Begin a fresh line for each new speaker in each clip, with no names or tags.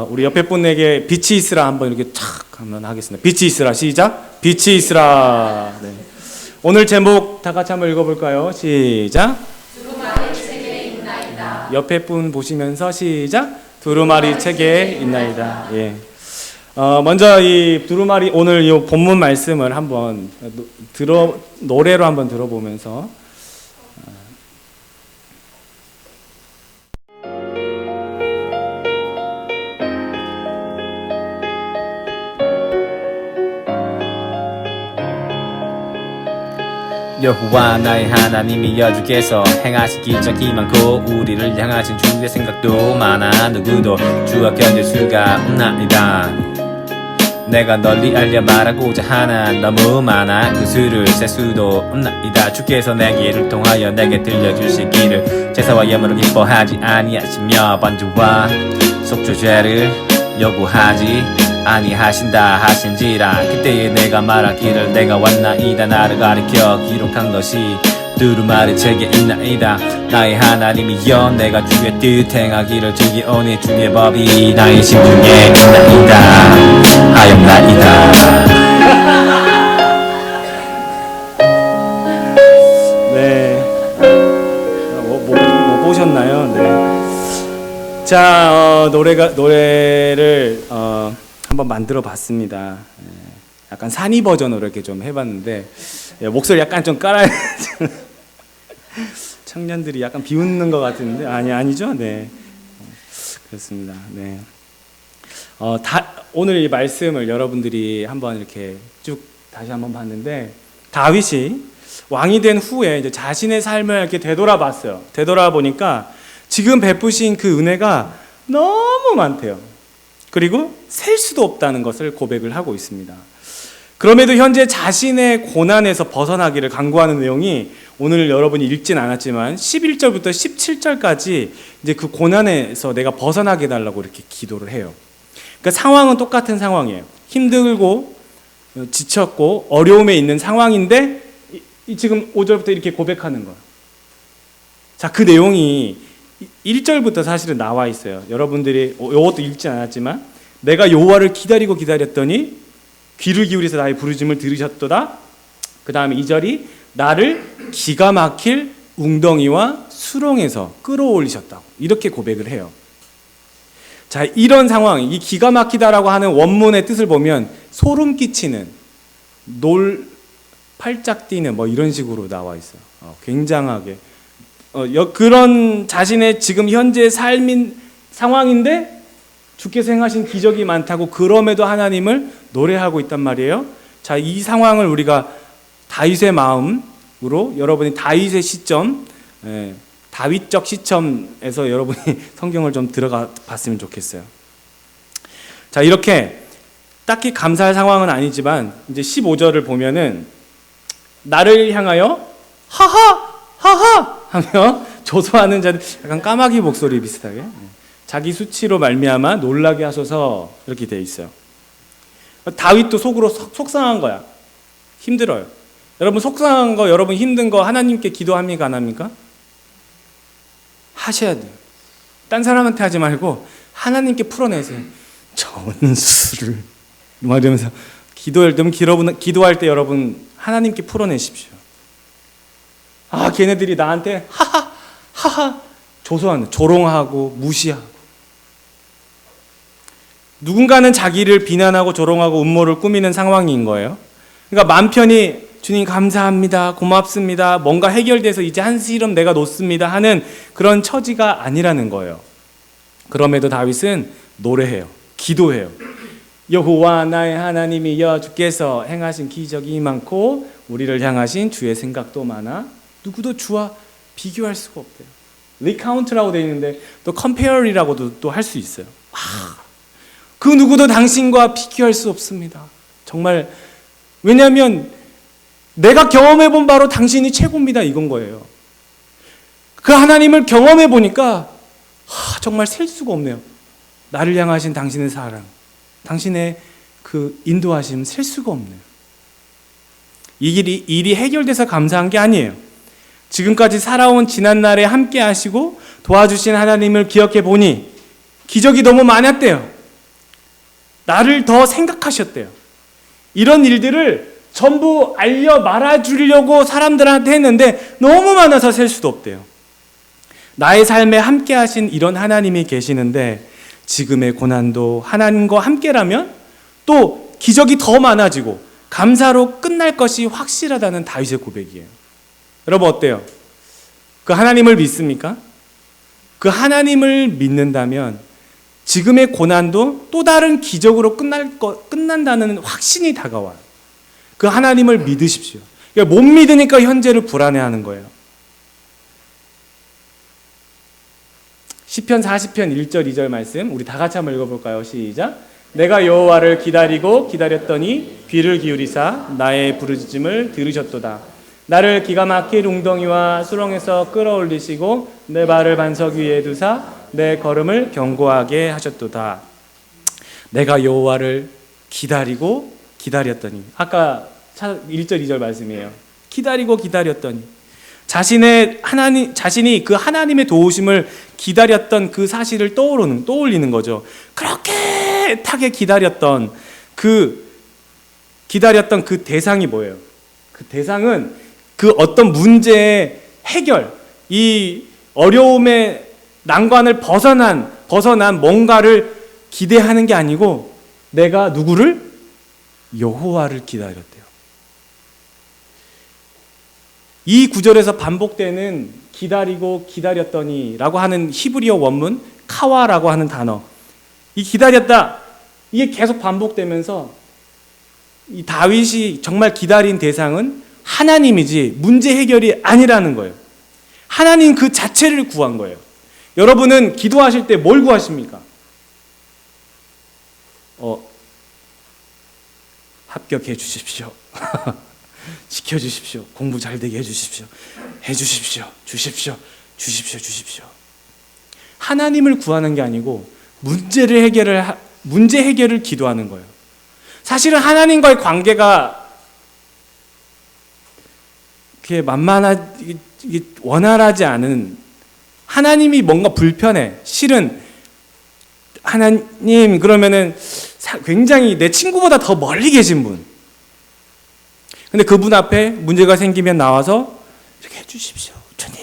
우리 옆에 분에게 빛이 있으라 한번 이렇게 탁 한번 하겠습니다. 빛이 있으라. 시작. 빛이 있으라. 네. 오늘 제목 다 같이 한번 읽어볼까요? 시작.
두루마리 책에 있나이다.
옆에 분 보시면서 시작. 두루마리 책에 있나이다. 예. 먼저 이 두루마리 오늘 이 본문 말씀을 한번 노래로 한번 들어보면서
여호와 나의 하나님이여 주께서 행하신 기적이 많고 우리를 향하신 주의 생각도 많아 누구도 주와 견딜 수가 없나이다. 내가 널리 알려 말하고자 하나 너무 많아 그 수를 셀 수도 없나이다. 주께서 내 길을 통하여 내게 들려주시기를 제사와 예물을 기뻐하지 아니하시며 번제와 속죄제를 요구하지 아니하신다 하신지라. 그때에 내가 말하기를 내가 왔나이다. 나를 가리켜 기록한 것이 두루마리 책에 있나이다. 나의 하나님이여 내가 주의 뜻 행하기를 즐기오니 주의 법이 나의 심중에 있나이다 하였나이다.
네. 뭐 보셨나요? 네. 자, 노래를 한번 만들어 봤습니다. 약간 산이 버전으로 이렇게 좀 해봤는데 목소리 약간 좀 깔아야 청년들이 약간 비웃는 것 같은데 아니죠? 네, 그렇습니다. 네. 오늘 이 말씀을 여러분들이 한번 이렇게 쭉 다시 한번 봤는데 다윗이 왕이 된 후에 이제 자신의 삶을 이렇게 되돌아봤어요. 되돌아보니까 지금 베푸신 그 은혜가 너무 많대요. 그리고 셀 수도 없다는 것을 고백을 하고 있습니다. 그럼에도 현재 자신의 고난에서 벗어나기를 간구하는 내용이 오늘 여러분이 읽진 않았지만 11절부터 17절까지 이제 그 고난에서 내가 벗어나게 해달라고 이렇게 기도를 해요. 그러니까 상황은 똑같은 상황이에요. 힘들고 지쳤고 어려움에 있는 상황인데 지금 5절부터 이렇게 고백하는 거예요. 자, 그 내용이 1절부터 사실은 나와 있어요. 여러분들이 이것도 읽지 않았지만 내가 여호와를 기다렸더니 귀를 기울이서 나의 부르짖음을 들으셨도다. 그 다음에 2절이 나를 기가 막힐 웅덩이와 수렁에서 끌어올리셨다고 이렇게 고백을 해요. 자, 이런 상황, 이 기가 막히다라고 하는 원문의 뜻을 보면 소름 끼치는, 팔짝 뛰는 뭐 이런 식으로 나와 있어요. 굉장하게 그런 자신의 지금 현재 삶인 상황인데 주께서 행하신 기적이 많다고 그럼에도 하나님을 노래하고 있단 말이에요. 자, 이 상황을 우리가 다윗의 마음으로 여러분이 다윗의 시점, 다윗적 시점에서 여러분이 성경을 좀 들어가 봤으면 좋겠어요. 자, 이렇게 딱히 감사할 상황은 아니지만 이제 15절을 보면은 나를 향하여 하하 하하 하며 조소하는 자들, 약간 까마귀 목소리 비슷하게 자기 수치로 말미암아 놀라게 하소서 이렇게 돼 있어요. 다윗도 속으로 속상한 거야. 힘들어요. 여러분 속상한 거, 여러분 힘든 거 하나님께 기도합니까? 안 합니까? 하셔야 돼요. 딴 사람한테 하지 말고 하나님께 풀어내세요. 전수를 막 이러면서 기도할 때 여러분 하나님께 풀어내십시오. 걔네들이 나한테 하하 조소하는, 조롱하고 무시하고, 누군가는 자기를 비난하고 조롱하고 음모를 꾸미는 상황인 거예요. 그러니까 맘 편히 주님 감사합니다, 고맙습니다, 뭔가 해결돼서 이제 한시름 내가 놓습니다 하는 그런 처지가 아니라는 거예요. 그럼에도 다윗은 노래해요. 기도해요. 여호와 나의 하나님이여 주께서 행하신 기적이 많고 우리를 향하신 주의 생각도 많아 누구도 주와 비교할 수가 없대요. 리카운트라고 되어 있는데 또 컴페어리라고도 또 할 수 있어요. 그 누구도 당신과 비교할 수 없습니다. 정말, 왜냐하면 내가 경험해 본 바로 당신이 최고입니다 이건 거예요. 그 하나님을 경험해 보니까 정말 셀 수가 없네요. 나를 향하신 당신의 사랑, 당신의 그 인도하심 셀 수가 없네요. 이 일이 해결돼서 감사한 게 아니에요. 지금까지 살아온 지난날에 함께 하시고 도와주신 하나님을 기억해 보니 기적이 너무 많았대요. 나를 더 생각하셨대요. 이런 일들을 전부 알려 말아주려고 사람들한테 했는데 너무 많아서 셀 수도 없대요. 나의 삶에 함께 하신 이런 하나님이 계시는데 지금의 고난도 하나님과 함께라면 또 기적이 더 많아지고 감사로 끝날 것이 확실하다는 다윗의 고백이에요. 여러분 어때요? 그 하나님을 믿습니까? 그 하나님을 믿는다면 지금의 고난도 또 다른 기적으로 끝난다는 확신이 다가와요. 그 하나님을 믿으십시오. 그러니까 못 믿으니까 현재를 불안해하는 거예요. 시편 40편 1절 2절 말씀 우리 다 같이 한번 읽어볼까요? 시작. 내가 여호와를 기다리고 기다렸더니 귀를 기울이사 나의 부르짖음을 들으셨도다. 나를 기가 막힌 웅덩이와 수렁에서 끌어올리시고 내 발을 반석 위에 두사 내 걸음을 견고하게 하셨도다. 내가 여호와를 기다리고 기다렸더니 아까 1절 2절 말씀이에요. 기다리고 기다렸더니 자신이 그 하나님의 도우심을 기다렸던 그 사실을 떠올리는 거죠. 그렇게 애타게 기다렸던 그 대상이 뭐예요? 그 대상은 그 어떤 문제의 해결, 이 어려움의 난관을 벗어난 뭔가를 기대하는 게 아니고 내가 누구를? 여호와를 기다렸대요. 이 구절에서 반복되는 기다리고 기다렸더니 라고 하는 히브리어 원문 카와라고 하는 단어, 이 기다렸다, 이게 계속 반복되면서 이 다윗이 정말 기다린 대상은 하나님이지 문제 해결이 아니라는 거예요. 하나님 그 자체를 구한 거예요. 여러분은 기도하실 때 뭘 구하십니까? 합격해 주십시오. 지켜주십시오. 공부 잘 되게 해주십시오. 해주십시오. 주십시오. 하나님을 구하는 게 아니고 문제 해결을 기도하는 거예요. 사실은 하나님과의 관계가 그게 원활하지 않은, 하나님이 뭔가 불편해. 실은 하나님 그러면은 굉장히 내 친구보다 더 멀리 계신 분. 근데 그분 앞에 문제가 생기면 나와서 이렇게 해주십시오, 주님.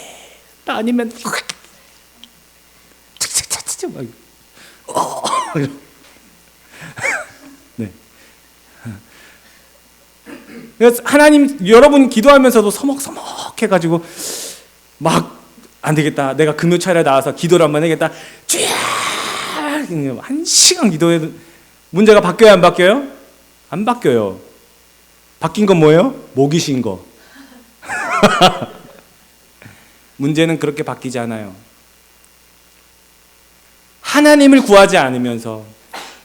아니면 네. 그래서 하나님, 여러분 기도하면서도 서먹서먹해가지고 막 안 되겠다. 내가 금요차례 나와서 기도를 한번 해야겠다. 쥐야! 1시간 기도해도 문제가 바뀌어요, 안 바뀌어요? 안 바뀌어요. 바뀐 건 뭐예요? 목이 쉰 거. 문제는 그렇게 바뀌지 않아요. 하나님을 구하지 않으면서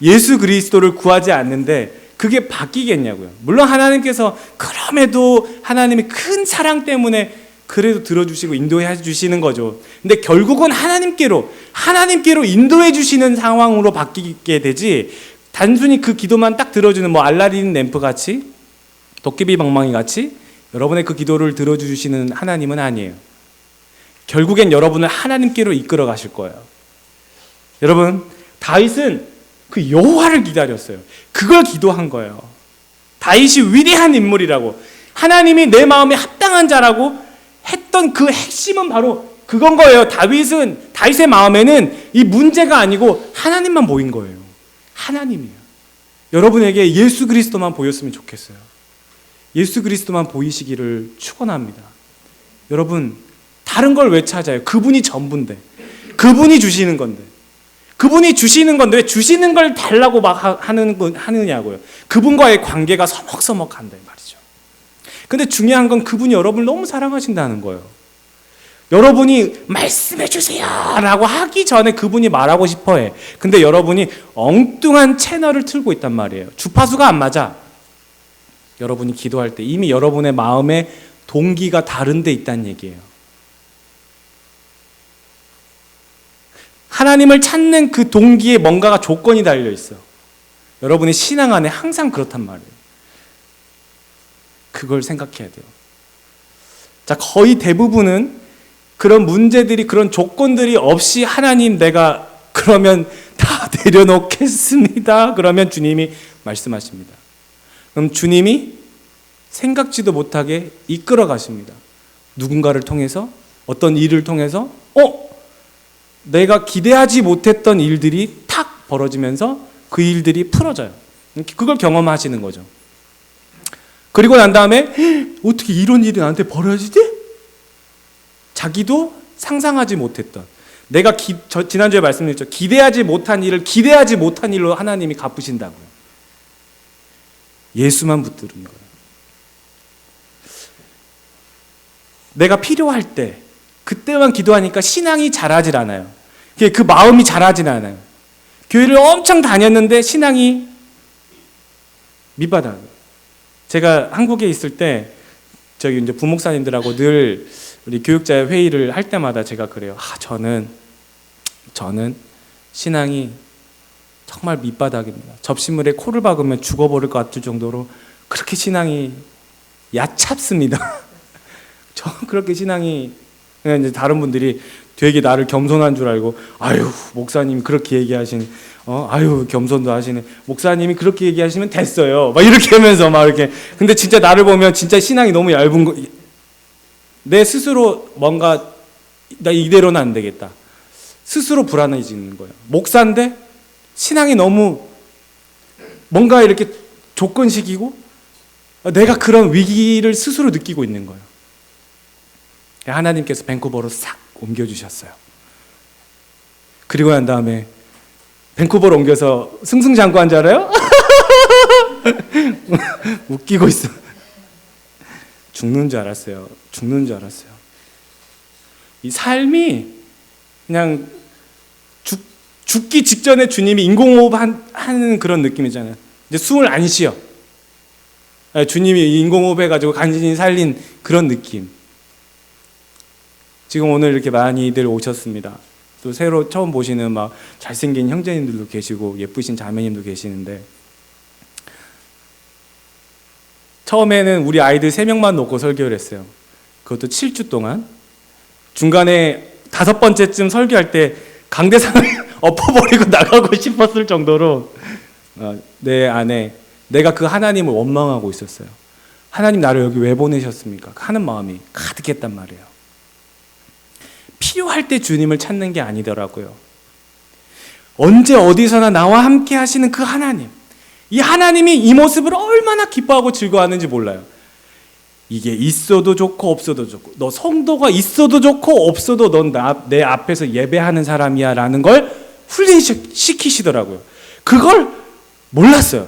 예수 그리스도를 구하지 않는데 그게 바뀌겠냐고요. 물론 하나님께서 그럼에도 하나님의 큰 사랑 때문에 그래도 들어주시고 인도해 주시는 거죠. 근데 결국은 하나님께로 인도해 주시는 상황으로 바뀌게 되지, 단순히 그 기도만 딱 들어주는 알라딘 램프 같이, 도깨비 방망이 같이 여러분의 그 기도를 들어주시는 하나님은 아니에요. 결국엔 여러분을 하나님께로 이끌어 가실 거예요. 여러분, 다윗은 그 여호와를 기다렸어요. 그걸 기도한 거예요. 다윗이 위대한 인물이라고, 하나님이 내 마음에 합당한 자라고 했던 그 핵심은 바로 그건 거예요. 다윗의 마음에는 이 문제가 아니고 하나님만 보인 거예요. 하나님이에요. 여러분에게 예수 그리스도만 보였으면 좋겠어요. 예수 그리스도만 보이시기를 축원합니다. 여러분, 다른 걸 왜 찾아요? 그분이 전부인데, 그분이 주시는 건데 왜 주시는 걸 달라고 막 하느냐고요. 그분과의 관계가 서먹서먹한데 말이죠. 근데 중요한 건 그분이 여러분을 너무 사랑하신다는 거예요. 여러분이 말씀해 주세요 라고 하기 전에 그분이 말하고 싶어해. 근데 여러분이 엉뚱한 채널을 틀고 있단 말이에요. 주파수가 안 맞아. 여러분이 기도할 때 이미 여러분의 마음의 동기가 다른 데 있다는 얘기예요. 하나님을 찾는 그 동기에 뭔가가 조건이 달려 있어. 여러분의 신앙 안에 항상 그렇단 말이에요. 그걸 생각해야 돼요. 자, 거의 대부분은 그런 문제들이, 그런 조건들이 없이 하나님 내가 그러면 다 내려놓겠습니다. 그러면 주님이 말씀하십니다. 그럼 주님이 생각지도 못하게 이끌어 가십니다. 누군가를 통해서, 어떤 일을 통해서 내가 기대하지 못했던 일들이 탁 벌어지면서 그 일들이 풀어져요. 그걸 경험하시는 거죠. 그리고 난 다음에 어떻게 이런 일이 나한테 벌어지지? 자기도 상상하지 못했던, 내가 지난주에 말씀드렸죠. 기대하지 못한 일을 기대하지 못한 일로 하나님이 갚으신다고요. 예수만 붙드는 거예요. 내가 필요할 때 그때만 기도하니까 신앙이 자라질 않아요. 그 마음이 자라질 않아요. 교회를 엄청 다녔는데 신앙이 밑바닥. 제가 한국에 있을 때 저기 이제 부목사님들하고 늘 우리 교육자 회의를 할 때마다 제가 그래요. 저는 신앙이 정말 밑바닥입니다. 접시물에 코를 박으면 죽어버릴 것 같을 정도로 그렇게 신앙이 얕잡습니다. 저 그렇게 신앙이, 그냥 이제 다른 분들이 되게 나를 겸손한 줄 알고, 아유 목사님 그렇게 얘기하시는, 아유 겸손도 하시네, 목사님이 그렇게 얘기하시면 됐어요, 막 이렇게 하면서 막 이렇게. 근데 진짜 나를 보면 진짜 신앙이 너무 얇은 거, 내 스스로 뭔가 나 이대로는 안 되겠다, 스스로 불안해지는 거예요. 목사인데 신앙이 너무 뭔가 이렇게 조건식이고 내가 그런 위기를 스스로 느끼고 있는 거예요. 하나님께서 밴쿠버로 싹 옮겨주셨어요. 그리고 난 다음에 밴쿠버로 옮겨서 승승장구한 줄 알아요? 웃기고 있어. 죽는 줄 알았어요. 이 삶이 그냥 죽기 직전에 주님이 인공호흡 하는 그런 느낌이잖아요. 이제 숨을 안 쉬어. 주님이 인공호흡 해가지고 간신히 살린 그런 느낌. 지금 오늘 이렇게 많이들 오셨습니다. 또 새로 처음 보시는 막 잘생긴 형제님들도 계시고 예쁘신 자매님도 계시는데, 처음에는 우리 아이들 3명만 놓고 설교를 했어요. 그것도 7주 동안. 중간에 5번째쯤 설교할 때 강대상을 엎어버리고 나가고 싶었을 정도로 내 안에 내가 그 하나님을 원망하고 있었어요. 하나님 나를 여기 왜 보내셨습니까? 하는 마음이 가득했단 말이에요. 필요할 때 주님을 찾는 게 아니더라고요. 언제 어디서나 나와 함께 하시는 그 하나님, 이 하나님이 이 모습을 얼마나 기뻐하고 즐거워하는지 몰라요. 이게 있어도 좋고 없어도 좋고, 너 성도가 있어도 좋고 없어도 넌 내 앞에서 예배하는 사람이야 라는 걸 훈련시키시더라고요. 그걸 몰랐어요.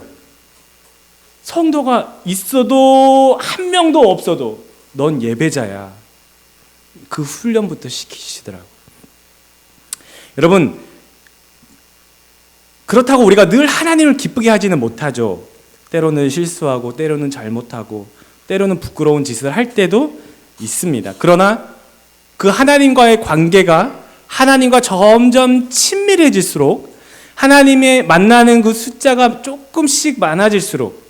성도가 있어도 한 명도 없어도 넌 예배자야. 그 훈련부터 시키시더라고요. 여러분, 그렇다고 우리가 늘 하나님을 기쁘게 하지는 못하죠. 때로는 실수하고 때로는 잘못하고 때로는 부끄러운 짓을 할 때도 있습니다. 그러나 그 하나님과의 관계가 하나님과 점점 친밀해질수록, 하나님의 만나는 그 숫자가 조금씩 많아질수록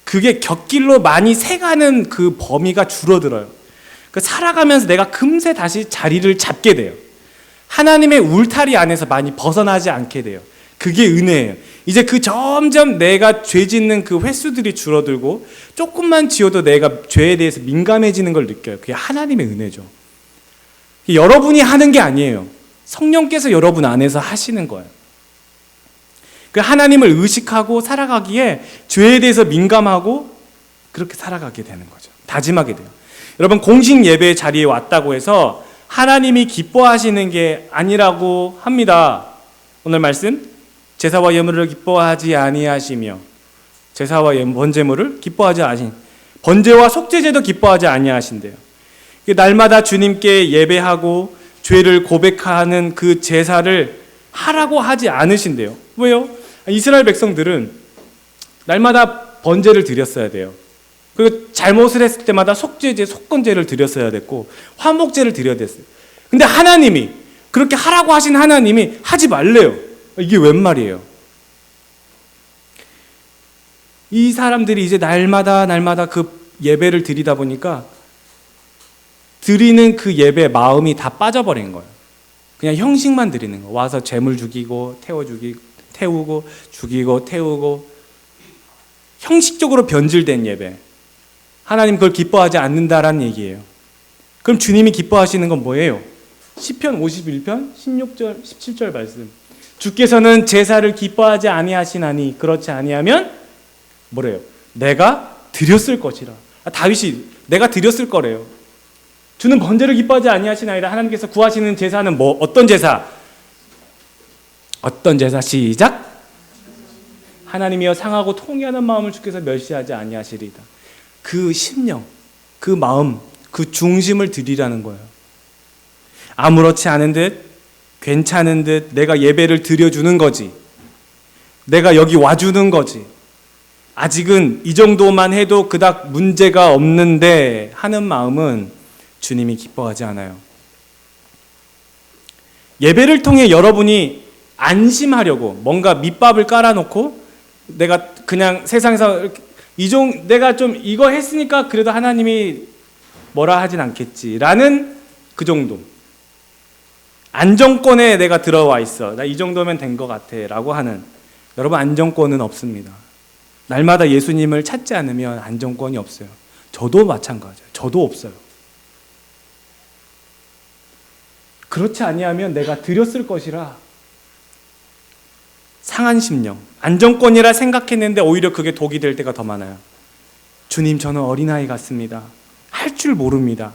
그게 곁길로 많이 새가는 그 범위가 줄어들어요. 살아가면서 내가 금세 다시 자리를 잡게 돼요. 하나님의 울타리 안에서 많이 벗어나지 않게 돼요. 그게 은혜예요. 이제 그 점점 내가 죄 짓는 그 횟수들이 줄어들고 조금만 지어도 내가 죄에 대해서 민감해지는 걸 느껴요. 그게 하나님의 은혜죠. 여러분이 하는 게 아니에요. 성령께서 여러분 안에서 하시는 거예요. 그 하나님을 의식하고 살아가기에 죄에 대해서 민감하고 그렇게 살아가게 되는 거죠. 다짐하게 돼요. 여러분, 공식 예배 자리에 왔다고 해서 하나님이 기뻐하시는 게 아니라고 합니다. 오늘 말씀, 제사와 예물을 기뻐하지 아니하시며, 제사와 번제물을 기뻐하지 아니, 번제와 속죄제도 기뻐하지 아니하신대요. 날마다 주님께 예배하고 죄를 고백하는 그 제사를 하라고 하지 않으신대요. 왜요? 이스라엘 백성들은 날마다 번제를 드렸어야 돼요. 그리고 잘못을 했을 때마다 속죄제, 속건제를 드렸어야 됐고 화목제를 드려야 됐어요. 근데 하나님이, 그렇게 하라고 하신 하나님이 하지 말래요. 이게 웬 말이에요? 이 사람들이 이제 날마다 그 예배를 드리다 보니까 드리는 그 예배 마음이 다 빠져버린 거예요. 그냥 형식만 드리는 거. 와서 재물 죽이고 태우고 죽이고 태우고 형식적으로 변질된 예배. 하나님 그걸 기뻐하지 않는다라는 얘기예요. 그럼 주님이 기뻐하시는 건 뭐예요? 시편 51편 16절 17절 말씀. 주께서는 제사를 기뻐하지 아니하시나니 그렇지 아니하면 뭐래요? 내가 드렸을 것이라. 다윗이 내가 드렸을 거래요. 주는 번제를 기뻐하지 아니하시나이다. 하나님께서 구하시는 제사는 뭐 어떤 제사? 어떤 제사? 시작. 하나님이여 상하고 통회하는 마음을 주께서 멸시하지 아니하시리이다. 그 심령, 그 마음, 그 중심을 드리라는 거예요. 아무렇지 않은 듯, 괜찮은 듯 내가 예배를 드려주는 거지. 내가 여기 와주는 거지. 아직은 이 정도만 해도 그닥 문제가 없는데 하는 마음은 주님이 기뻐하지 않아요. 예배를 통해 여러분이 안심하려고 뭔가 밑밥을 깔아놓고 내가 그냥 세상에서 내가 좀 이거 했으니까 그래도 하나님이 뭐라 하진 않겠지라는 그 정도. 안정권에 내가 들어와 있어. 나 이 정도면 된 것 같아 라고 하는. 여러분 안정권은 없습니다. 날마다 예수님을 찾지 않으면 안정권이 없어요. 저도 마찬가지예요. 저도 없어요. 그렇지 아니하면 내가 드렸을 것이라. 상한 심령, 안정권이라 생각했는데 오히려 그게 독이 될 때가 더 많아요. 주님, 저는 어린아이 같습니다. 할 줄 모릅니다.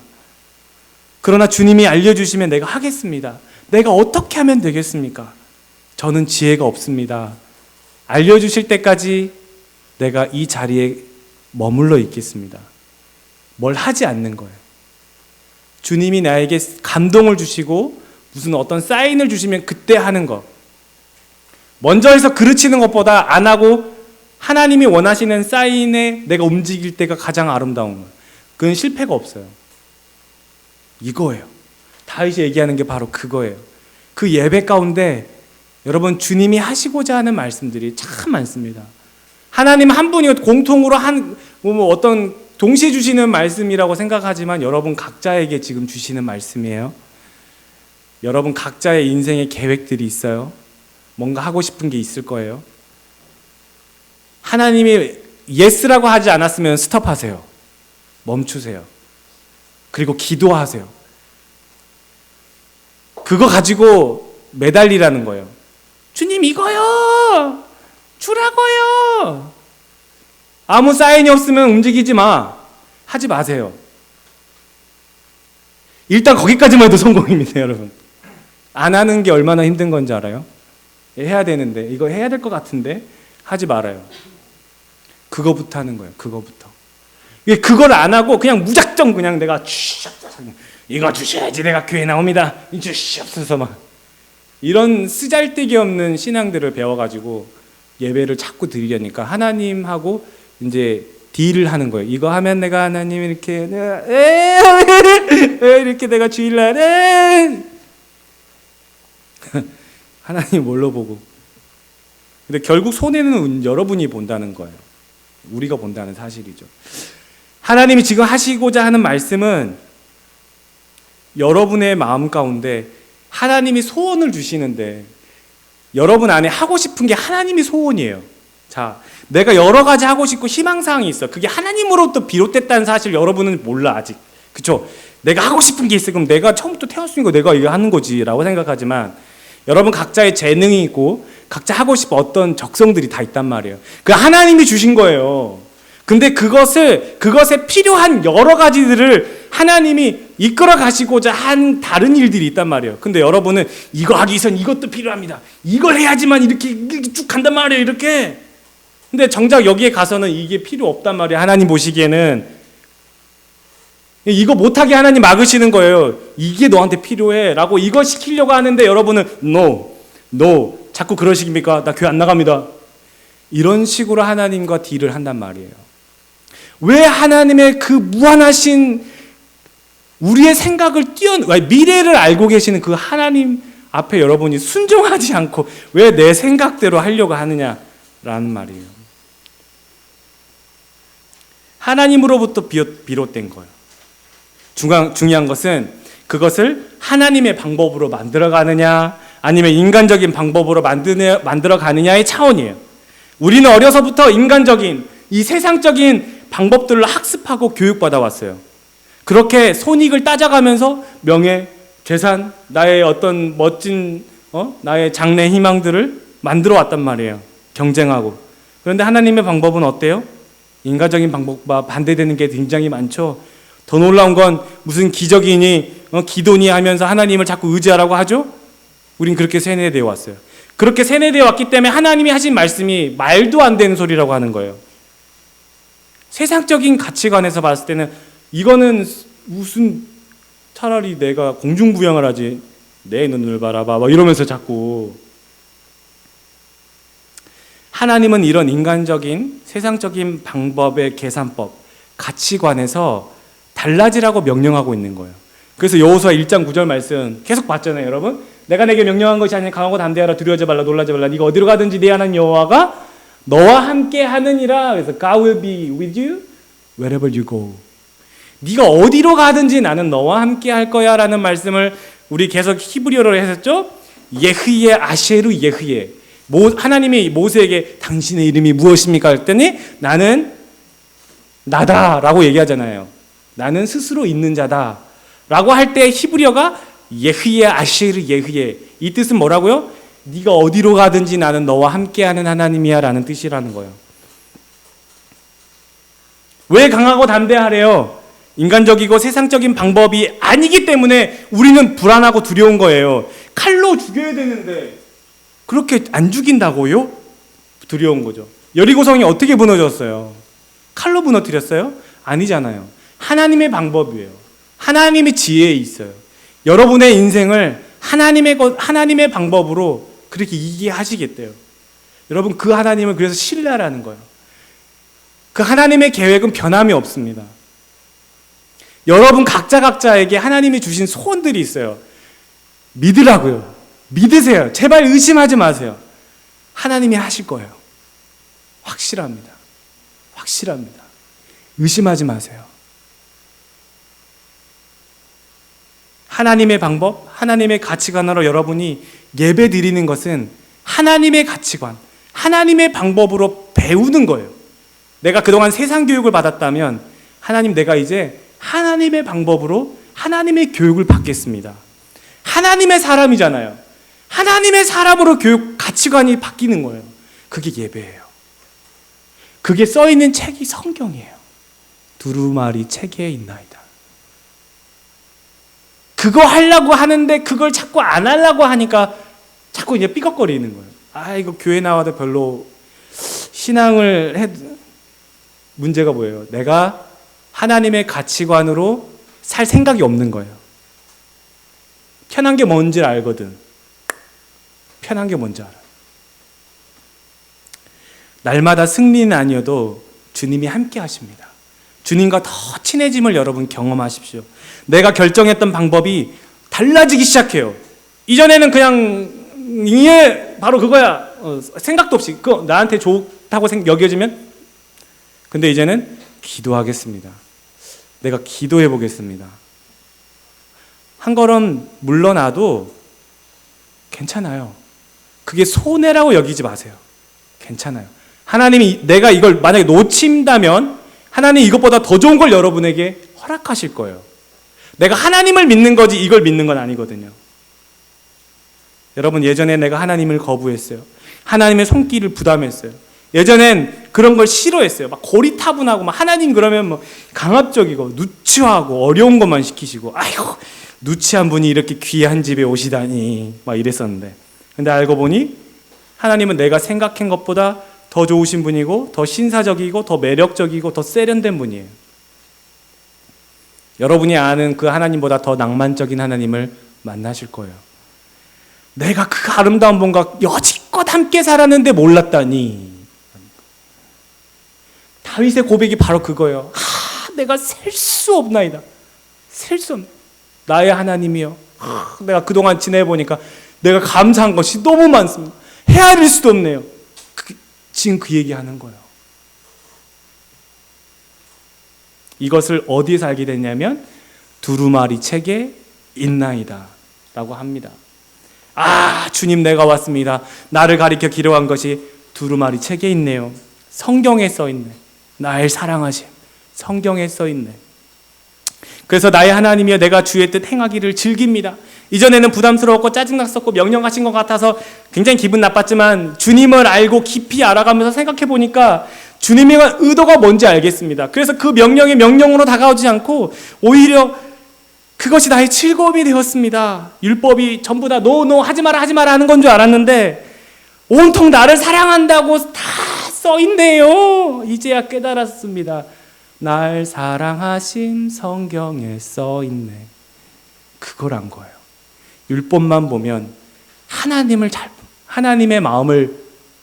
그러나 주님이 알려주시면 내가 하겠습니다. 내가 어떻게 하면 되겠습니까? 저는 지혜가 없습니다. 알려주실 때까지 내가 이 자리에 머물러 있겠습니다. 뭘 하지 않는 거예요. 주님이 나에게 감동을 주시고 무슨 어떤 사인을 주시면 그때 하는 것. 먼저 해서 그르치는 것보다 안 하고 하나님이 원하시는 사인에 내가 움직일 때가 가장 아름다운 거예요. 그건 실패가 없어요. 이거예요. 다윗이 얘기하는 게 바로 그거예요. 그 예배 가운데 여러분 주님이 하시고자 하는 말씀들이 참 많습니다. 하나님 한 분이 공통으로 어떤 동시에 주시는 말씀이라고 생각하지만 여러분 각자에게 지금 주시는 말씀이에요. 여러분 각자의 인생의 계획들이 있어요. 뭔가 하고 싶은 게 있을 거예요. 하나님이 예스라고 하지 않았으면 스톱하세요. 멈추세요. 그리고 기도하세요. 그거 가지고 매달리라는 거예요. 주님 이거요. 주라고요. 아무 사인이 없으면 움직이지 마. 하지 마세요. 일단 거기까지만 해도 성공입니다, 여러분. 안 하는 게 얼마나 힘든 건지 알아요? 해야 되는데, 이거 해야 될 것 같은데 하지 말아요. 그거부터 하는 거예요. 그거부터. 그걸 안 하고 그냥 무작정 그냥 내가 이거 주셔야지 내가 교회 나옵니다. 주시옵소서 막 이런 쓰잘데기 없는 신앙들을 배워가지고 예배를 자꾸 드리려니까 하나님하고 이제 딜을 하는 거예요. 이거 하면 내가 하나님 이렇게 이렇게 내가 주일날에 하나님 뭘로 보고. 근데 결국 손해는 여러분이 본다는 거예요. 우리가 본다는 사실이죠. 하나님이 지금 하시고자 하는 말씀은 여러분의 마음 가운데 하나님이 소원을 주시는데 여러분 안에 하고 싶은 게 하나님이 소원이에요. 자, 내가 여러 가지 하고 싶고 희망사항이 있어. 그게 하나님으로부터 비롯됐다는 사실 여러분은 몰라 아직. 그렇죠? 내가 하고 싶은 게 있어. 그럼 내가 처음부터 태어났으니까 내가 이거 하는 거지 라고 생각하지만 여러분 각자의 재능이 있고 각자 하고 싶은 어떤 적성들이 다 있단 말이에요. 그 하나님이 주신 거예요. 근데 그것에 필요한 여러 가지들을 하나님이 이끌어 가시고자 한 다른 일들이 있단 말이에요. 근데 여러분은 이거 하기 위해선 이것도 필요합니다. 이걸 해야지만 이렇게 쭉 간단 말이에요. 이렇게. 근데 정작 여기에 가서는 이게 필요 없단 말이에요. 하나님 보시기에는. 이거 못하게 하나님 막으시는 거예요. 이게 너한테 필요해 라고 이거 시키려고 하는데 여러분은 no 자꾸 그러십니까? 나 교회 안 나갑니다. 이런 식으로 하나님과 딜을 한단 말이에요. 왜 하나님의 그 무한하신 우리의 생각을 미래를 알고 계시는 그 하나님 앞에 여러분이 순종하지 않고 왜 내 생각대로 하려고 하느냐라는 말이에요. 하나님으로부터 비롯된 거예요. 중요한 것은 그것을 하나님의 방법으로 만들어가느냐 아니면 인간적인 방법으로 만들어가느냐의 차원이에요. 우리는 어려서부터 인간적인 이 세상적인 방법들을 학습하고 교육받아 왔어요. 그렇게 손익을 따져가면서 명예, 재산, 나의 어떤 멋진 나의 장래 희망들을 만들어 왔단 말이에요. 경쟁하고. 그런데 하나님의 방법은 어때요? 인간적인 방법과 반대되는 게 굉장히 많죠. 더 놀라운 건 무슨 기적이니 기도니 하면서 하나님을 자꾸 의지하라고 하죠. 우린 그렇게 세뇌되어 왔어요. 그렇게 세뇌되어 왔기 때문에 하나님이 하신 말씀이 말도 안 되는 소리라고 하는 거예요. 세상적인 가치관에서 봤을 때는 이거는 무슨, 차라리 내가 공중부양을 하지 내 눈을 바라봐 막 이러면서 자꾸. 하나님은 이런 인간적인 세상적인 방법의 계산법, 가치관에서 달라지라고 명령하고 있는 거예요. 그래서 여호수아 1장 9절 말씀 계속 봤잖아요, 여러분. 내가 내게 명령한 것이 아니라 강하고 담대하라, 두려워하지 말라, 놀라지 말라. 네가 어디로 가든지 네 하나님 여호와가 너와 함께 하느니라. 그래서 God will be with you wherever you go. 네가 어디로 가든지 나는 너와 함께 할 거야 라는 말씀을 우리 계속 히브리어로 했었죠. 예흐예 아셰르 예흐예. 하나님이 모세에게 당신의 이름이 무엇입니까? 했더니 나는 나다라고 얘기하잖아요. 나는 스스로 있는 자다 라고 할 때 히브리어가 예흐예 아셰르 예흐예. 이 뜻은 뭐라고요? 네가 어디로 가든지 나는 너와 함께하는 하나님이야 라는 뜻이라는 거예요. 왜 강하고 담대하래요? 인간적이고 세상적인 방법이 아니기 때문에 우리는 불안하고 두려운 거예요. 칼로 죽여야 되는데 그렇게 안 죽인다고요? 두려운 거죠. 여리고성이 어떻게 무너졌어요? 칼로 무너뜨렸어요? 아니잖아요. 하나님의 방법이에요. 하나님의 지혜에 있어요. 여러분의 인생을 하나님의 방법으로 그렇게 이기게 하시겠대요. 여러분, 그 하나님을 그래서 신뢰하라는 거예요. 그 하나님의 계획은 변함이 없습니다. 여러분 각자에게 하나님이 주신 소원들이 있어요. 믿으라고요. 믿으세요. 제발 의심하지 마세요. 하나님이 하실 거예요. 확실합니다. 확실합니다. 의심하지 마세요. 하나님의 방법, 하나님의 가치관으로 여러분이 예배 드리는 것은 하나님의 가치관, 하나님의 방법으로 배우는 거예요. 내가 그동안 세상 교육을 받았다면 하나님, 내가 이제 하나님의 방법으로 하나님의 교육을 받겠습니다. 하나님의 사람이잖아요. 하나님의 사람으로 교육 가치관이 바뀌는 거예요. 그게 예배예요. 그게 써있는 책이 성경이에요. 두루마리 책에 있나이다. 그거 하려고 하는데 그걸 자꾸 안 하려고 하니까 자꾸 이제 삐걱거리는 거예요. 아, 이거 교회 나와도 별로 신앙을 문제가 뭐예요? 내가 하나님의 가치관으로 살 생각이 없는 거예요. 편한 게 뭔지 알거든. 편한 게 뭔지 알아. 날마다 승리는 아니어도 주님이 함께 하십니다. 주님과 더 친해짐을 여러분 경험하십시오. 내가 결정했던 방법이 달라지기 시작해요. 이전에는 그냥 이게 바로 그거야. 생각도 없이 그거 나한테 좋다고 여겨지면, 근데 이제는 기도하겠습니다. 내가 기도해 보겠습니다. 한 걸음 물러나도 괜찮아요. 그게 손해라고 여기지 마세요. 괜찮아요. 하나님이 내가 이걸 만약에 놓친다면 하나님이 이것보다 더 좋은 걸 여러분에게 허락하실 거예요. 내가 하나님을 믿는 거지 이걸 믿는 건 아니거든요. 여러분, 예전에 내가 하나님을 거부했어요. 하나님의 손길을 부담했어요. 예전엔 그런 걸 싫어했어요. 막 고리타분하고 막 하나님 그러면 뭐 강압적이고 누추하고 어려운 것만 시키시고, 아이고 누추한 분이 이렇게 귀한 집에 오시다니 막 이랬었는데, 근데 알고 보니 하나님은 내가 생각한 것보다 더 좋으신 분이고 더 신사적이고 더 매력적이고 더 세련된 분이에요. 여러분이 아는 그 하나님보다 더 낭만적인 하나님을 만나실 거예요. 내가 그 아름다운 분과 여지껏 함께 살았는데 몰랐다니. 다윗의 고백이 바로 그거예요. 내가 셀 수 없나이다. 셀 수 없나. 나의 하나님이요. 내가 그동안 지내보니까 내가 감사한 것이 너무 많습니다. 헤아릴 수도 없네요. 지금 그 얘기하는 거예요. 이것을 어디에서 알게 됐냐면 두루마리 책에 있나이다 라고 합니다. 아, 주님, 내가 왔습니다. 나를 가리켜 기록한 것이 두루마리 책에 있네요. 성경에 써있네. 날 사랑하심, 성경에 써있네. 그래서 나의 하나님이여, 내가 주의 뜻 행하기를 즐깁니다. 이전에는 부담스러웠고 짜증났었고 명령하신 것 같아서 굉장히 기분 나빴지만 주님을 알고 깊이 알아가면서 생각해 보니까 주님의 의도가 뭔지 알겠습니다. 그래서 그 명령이 명령으로 다가오지 않고 오히려 그것이 나의 즐거움이 되었습니다. 율법이 전부 다 노 하지 마라 하는 건 줄 알았는데 온통 나를 사랑한다고 다 써있네요. 이제야 깨달았습니다. 날 사랑하심 성경에 써있네. 그거란 거예요. 율법만 보면 하나님의 마음을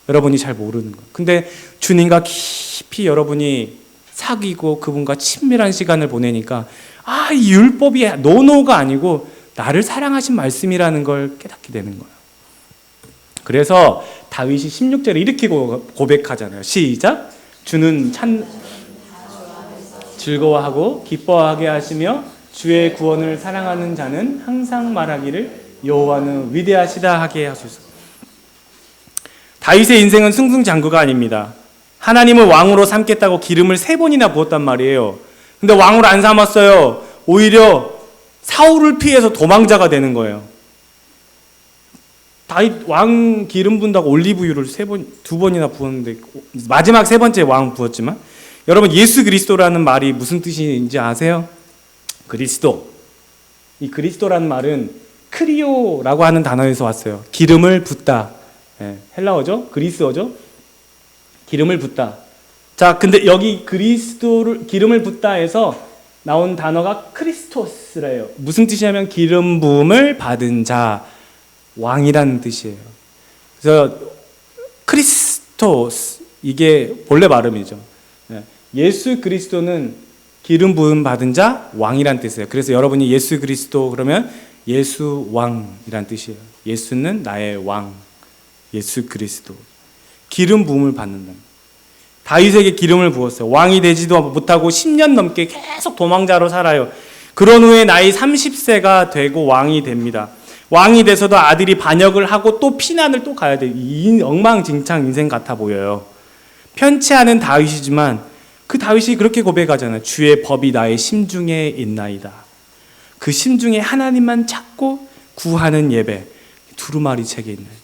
여러분이 잘 모르는 거예요. 근데 주님과 깊이 여러분이 사귀고 그분과 친밀한 시간을 보내니까 이 율법이 노노가 아니고 나를 사랑하신 말씀이라는 걸 깨닫게 되는 거예요. 그래서 다윗이 16절에 이렇게 고백하잖아요. 시작. 주는 즐거워하고 기뻐하게 하시며 주의 구원을 사랑하는 자는 항상 말하기를 여호와는 위대하시다 하게 하소서. 다윗의 인생은 승승장구가 아닙니다. 하나님을 왕으로 삼겠다고 기름을 3번이나 부었단 말이에요. 근데 왕으로 안 삼았어요. 오히려 사울을 피해서 도망자가 되는 거예요. 다윗 왕 기름 분다고 올리브유를 2번이나 부었는데 마지막 3번째 왕 부었지만, 여러분 예수 그리스도라는 말이 무슨 뜻인지 아세요? 그리스도. 이 그리스도라는 말은 크리오라고 하는 단어에서 왔어요. 기름을 붓다. 헬라어죠? 그리스어죠? 기름을 붓다. 자, 근데 여기 그리스도를 기름을 붓다에서 나온 단어가 크리스토스래요. 무슨 뜻이냐면 기름 부음을 받은 자, 왕이라는 뜻이에요. 그래서 크리스토스, 이게 본래 발음이죠. 예수 그리스도는 기름 부음 받은 자, 왕이란 뜻이에요. 그래서 여러분이 예수 그리스도 그러면 예수 왕이란 뜻이에요. 예수는 나의 왕, 예수 그리스도. 기름 부음을 받는다. 다윗에게 기름을 부었어요. 왕이 되지도 못하고 10년 넘게 계속 도망자로 살아요. 그런 후에 나이 30세가 되고 왕이 됩니다. 왕이 돼서도 아들이 반역을 하고 또 피난을 또 가야 돼요. 이 엉망진창 인생 같아 보여요. 편치 않은 다윗이지만 그 다윗이 그렇게 고백하잖아요. 주의 법이 나의 심중에 있나이다. 그 심중에 하나님만 찾고 구하는 예배, 두루마리 책에 있나이다.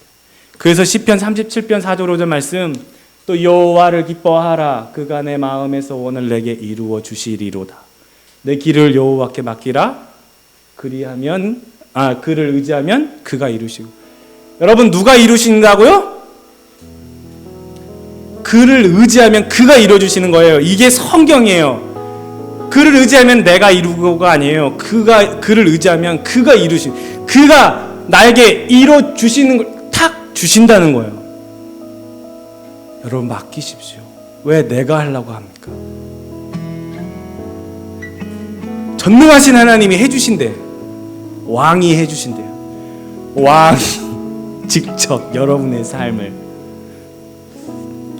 그래서 시편 37편 4절 5절 말씀, 또 여호와를 기뻐하라. 그가 내 마음의 소원을 내게 이루어 주시리로다. 내 길을 여호와께 맡기라. 그를 의지하면 그가 이루시고. 여러분, 누가 이루신다고요? 그를 의지하면 그가 이루어주시는 거예요. 이게 성경이에요. 그를 의지하면 내가 이루고가 아니에요. 그를 의지하면 그가 이루신, 그가 나에게 이루어주시는 걸 탁 주신다는 거예요. 여러분, 맡기십시오. 왜 내가 하려고 합니까? 전능하신 하나님이 해주신대. 왕이 해주신대요. 왕이 직접 여러분의 삶을,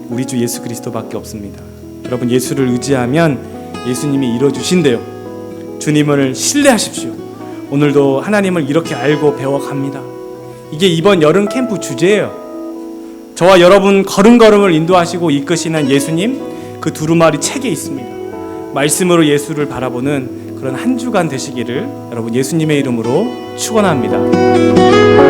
우리 주 예수 그리스도밖에 없습니다. 여러분, 예수를 의지하면 예수님이 이뤄주신대요. 주님을 신뢰하십시오. 오늘도 하나님을 이렇게 알고 배워갑니다. 이게 이번 여름 캠프 주제예요. 저와 여러분 걸음걸음을 인도하시고 이끄시는 예수님, 그 두루마리 책에 있습니다. 말씀으로 예수를 바라보는 그런 한 주간 되시기를 여러분 예수님의 이름으로 축원합니다.